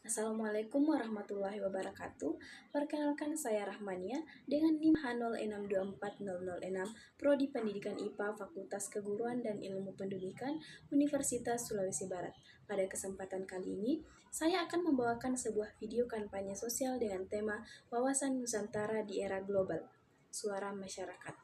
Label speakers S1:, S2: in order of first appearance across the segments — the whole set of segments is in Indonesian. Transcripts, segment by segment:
S1: Assalamualaikum warahmatullahi wabarakatuh. Perkenalkan saya Rahmania dengan NIM H06240006 Prodi Pendidikan IPA Fakultas Keguruan dan Ilmu Pendidikan Universitas Sulawesi Barat. Pada kesempatan kali ini, saya akan membawakan sebuah video kampanye sosial dengan tema Wawasan Nusantara di Era Global. Suara Masyarakat.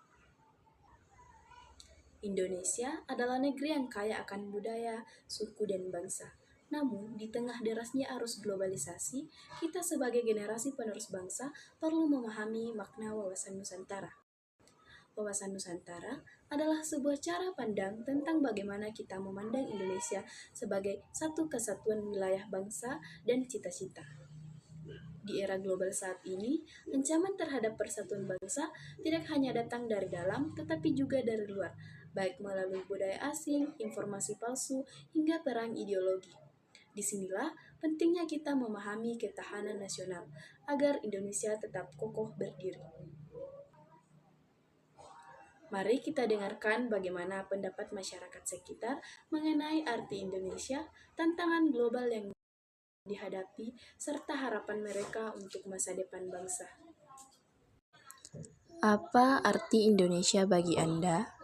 S1: Indonesia adalah negeri yang kaya akan budaya, suku, dan bangsa. Namun, di tengah derasnya arus globalisasi, kita sebagai generasi penerus bangsa perlu memahami makna wawasan Nusantara. Wawasan Nusantara adalah sebuah cara pandang tentang bagaimana kita memandang Indonesia sebagai satu kesatuan wilayah bangsa dan cita-cita. Di era global saat ini, ancaman terhadap persatuan bangsa tidak hanya datang dari dalam, tetapi juga dari luar, baik melalui budaya asing, informasi palsu, hingga perang ideologi. Disinilah pentingnya kita memahami ketahanan nasional, agar Indonesia tetap kokoh berdiri. Mari kita dengarkan bagaimana pendapat masyarakat sekitar mengenai arti Indonesia, tantangan global yang dihadapi, serta harapan mereka untuk masa depan bangsa. Apa arti Indonesia bagi Anda?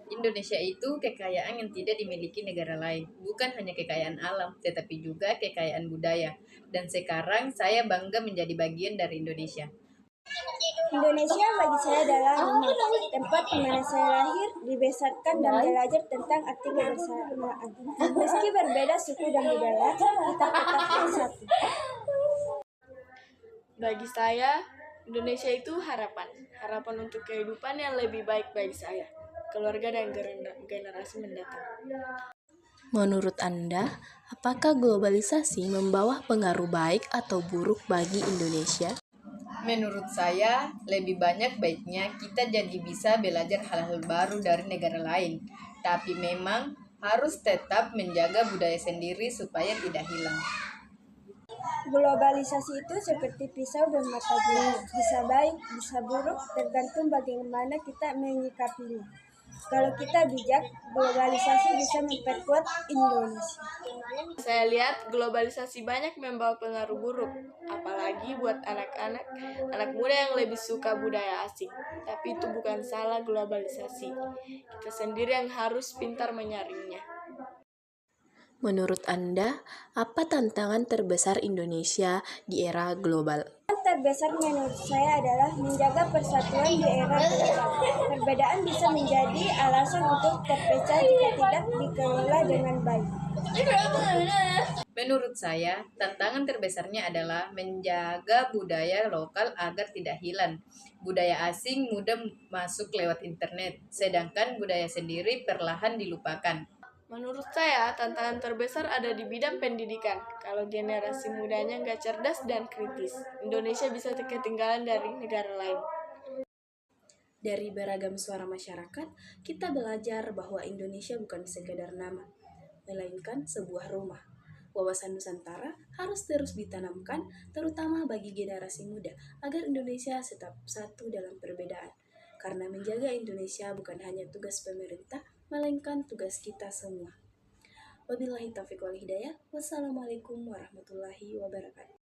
S2: Indonesia itu kekayaan yang tidak dimiliki negara lain. Bukan hanya kekayaan alam, tetapi juga kekayaan budaya. Dan sekarang saya bangga menjadi bagian dari Indonesia.
S3: Indonesia bagi saya adalah rumah, tempat di mana saya lahir, dibesarkan, dan belajar tentang arti kebersamaan. Meski berbeda suku dan budaya, kita tetap satu.
S4: Bagi saya, Indonesia itu harapan. Harapan untuk kehidupan yang lebih baik bagi saya, keluarga, dan generasi mendatang.
S1: Menurut Anda, apakah globalisasi membawa pengaruh baik atau buruk bagi Indonesia?
S2: Menurut saya, lebih banyak baiknya kita jadi bisa belajar hal-hal baru dari negara lain. Tapi memang harus tetap menjaga budaya sendiri supaya tidak hilang.
S3: Globalisasi itu seperti pisau dan mata dunia, bisa baik, bisa buruk, tergantung bagaimana kita menyikapinya. Kalau kita bijak, globalisasi bisa memperkuat Indonesia.
S4: Saya lihat globalisasi banyak membawa pengaruh buruk, apalagi buat anak muda yang lebih suka budaya asing. Tapi itu bukan salah globalisasi. Kita sendiri yang harus pintar menyaringnya.
S1: Menurut Anda, apa tantangan terbesar Indonesia di era global?
S3: Terbesar menurut saya adalah menjaga persatuan di era global. Perbedaan bisa menjadi alasan untuk terpecah jika tidak dikelola dengan baik.
S2: Menurut saya, tantangan terbesarnya adalah menjaga budaya lokal agar tidak hilang. Budaya asing mudah masuk lewat internet, sedangkan budaya sendiri perlahan dilupakan.
S4: Menurut saya, tantangan terbesar ada di bidang pendidikan. Kalau generasi mudanya nggak cerdas dan kritis, Indonesia bisa ketinggalan dari negara lain.
S1: Dari beragam suara masyarakat, kita belajar bahwa Indonesia bukan sekedar nama, melainkan sebuah rumah. Wawasan Nusantara harus terus ditanamkan, terutama bagi generasi muda, agar Indonesia tetap satu dalam perbedaan. Karena menjaga Indonesia bukan hanya tugas pemerintah, melainkan tugas kita semua. Wabillahi taufiq wal hidayah. Wassalamualaikum warahmatullahi wabarakatuh.